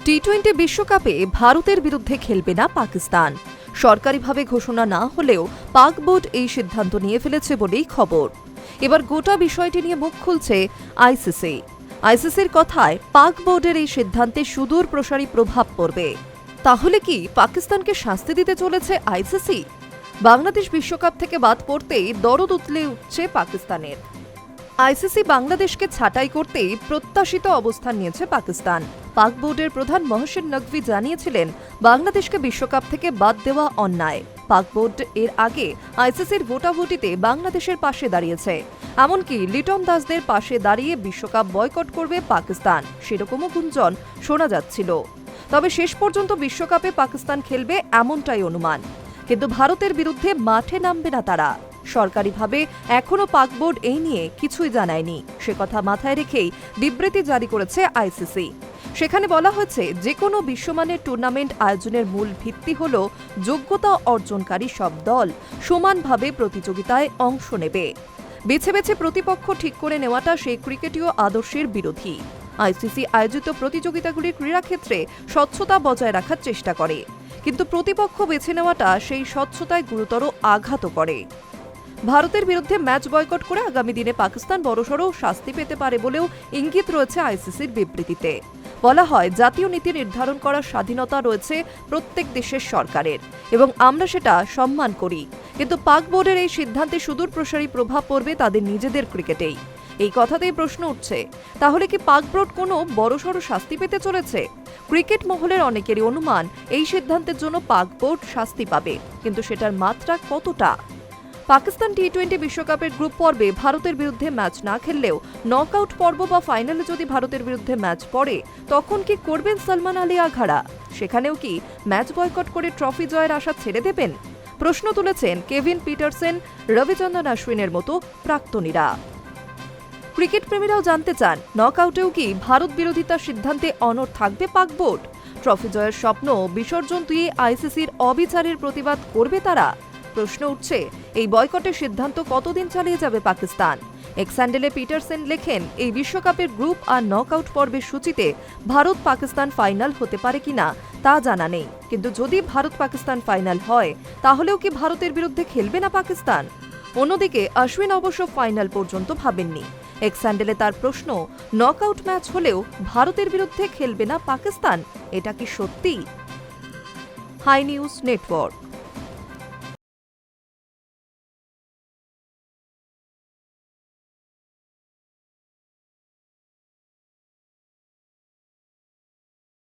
টি-20 বিশ্বকাপে ভারতের বিরুদ্ধে খেলবে না পাকিস্তান। সরকারিভাবে ঘোষণা না হলেও পাক বোর্ড এই সিদ্ধান্ত নিয়ে ফেলেছে বলেই খবর। এবার গোটা বিষয়টি নিয়ে মুখ খুলছে আইসিসি। আইসিসির কথায় পাক বোর্ডের এই সিদ্ধান্তে সুদূর প্রসারী প্রভাব পড়বে। তাহলে কি পাকিস্তানকে শাস্তি দিতে চলেছে আইসিসি? বাংলাদেশ বিশ্বকাপ থেকে বাদ পড়তেই দরদ উতলে উঠছে পাকিস্তানের। আইসিসি বাংলাদেশকে ছাঁটাই করতেই প্রত্যাশিত অবস্থান নিয়েছে পাকিস্তান। পাক বোর্ডের প্রধান মহসিন নকভি জানিয়েছিলেন, বাংলাদেশকে বিশ্বকাপ থেকে বাদ দেওয়া অন্যায়। পাক বোর্ড এর আগে আইসিসির ভোটাভুটিতে বাংলাদেশের পাশে দাঁড়িয়েছে। এমনকি লিটন দাসদের পাশে দাঁড়িয়ে বিশ্বকাপ বয়কট করবে পাকিস্তান, সেরকমও গুঞ্জন শোনা যাচ্ছিল। তবে শেষ পর্যন্ত বিশ্বকাপে পাকিস্তান খেলবে এমনটাই অনুমান। কিন্তু ভারতের বিরুদ্ধে মাঠে নামবে না তারা। সরকারিভাবে এখনও পাক বোর্ড এই নিয়ে কিছুই জানায়নি, সে কথা মাথায় রেখেই বিবৃতি জারি করেছে আইসিসি। সেখানে বলা হয়েছে, যে কোনো বিশ্বমানের টুর্নামেন্ট আয়োজনের মূল ভিত্তি হল যোগ্যতা অর্জনকারী সব দল সমানভাবে প্রতিযোগিতায় অংশ নেবে। বেছে বেছে প্রতিপক্ষ ঠিক করে নেওয়াটা সেই ক্রিকেটীয় আদর্শের বিরোধী। আইসিসি আয়োজিত প্রতিযোগিতাগুলির ক্রীড়াক্ষেত্রে স্বচ্ছতা বজায় রাখার চেষ্টা করে, কিন্তু প্রতিপক্ষ বেছে নেওয়াটা সেই স্বচ্ছতায় গুরুতর আঘাত করে। ভারতের বিরুদ্ধে ম্যাচ বয়কট করে আগামী দিনে পাকিস্তান বড়সড় শাস্তি পেতে পারে বলেও ইঙ্গিত রয়েছে আইসিসির বিবৃতিতে। বলা হয়, জাতীয় নীতি নির্ধারণ করার স্বাধীনতা রয়েছে প্রত্যেক দেশের সরকারের এবং আমরা সেটা সম্মান করি, কিন্তু পাক বোর্ডের এই সিদ্ধান্তে সুদূর প্রসারী প্রভাব পড়বে তাদের নিজেদের ক্রিকেটেই। এই কথাতেই প্রশ্ন উঠছে, তাহলে কি পাক বোর্ড কোনো বড়সড় শাস্তি পেতে চলেছে? ক্রিকেট মহলের অনেকেরই অনুমান, এই সিদ্ধান্তের জন্য পাক বোর্ড শাস্তি পাবে, কিন্তু সেটার মাত্রা কতটা? পাকিস্তান টি-20 বিশ্বকাপের গ্রুপ পর্বে ভারতের বিরুদ্ধে ম্যাচ না খেললেও নকআউট পর্ব বা ফাইনালে যদি ভারতের বিরুদ্ধে ম্যাচ পড়ে, তখন কি করবেন সালমান আলী আঘারা? সেখানেও কি ম্যাচ বয়কট করে ট্রফি জয়ের আশা ছেড়ে দেবেন? প্রশ্ন তুলেছেন কেভিন পিটারসেন, রবিচন্দ্রন অশ্বিনের মতো প্রাক্তনীরা। ক্রিকেট প্রেমীরাও জানতে চান, নকআউটেও কি ভারত বিরোধিতার সিদ্ধান্তে অনড় থাকবে পাক বোর্ড? ট্রফি জয়ের স্বপ্ন বিসর্জন দিয়ে আইসিসির অবিচারের প্রতিবাদ করবে তারা? প্রশ্ন উঠছে, এই বয়কটের সিদ্ধান্ত কতদিন চালিয়ে যাবে পাকিস্তান? এক্স হ্যান্ডেলে পিটারসেন লেখেন, এই বিশ্বকাপের গ্রুপ আর নকআউট পর্বের সূচিতে ভারত পাকিস্তান ফাইনাল হতে পারে কিনা তা জানা নেই, কিন্তু যদি ভারত পাকিস্তান ফাইনাল হয়, তাহলেও কি ভারতের বিরুদ্ধে খেলবে না পাকিস্তান? অন্যদিকে অশ্বিন অবশ্য ফাইনাল পর্যন্ত ভাবেননি। এক্স হ্যান্ডেলে তার প্রশ্ন, নকআউট ম্যাচ হলেও ভারতের বিরুদ্ধে খেলবে না পাকিস্তান, এটা কি সত্যি? Hi news network.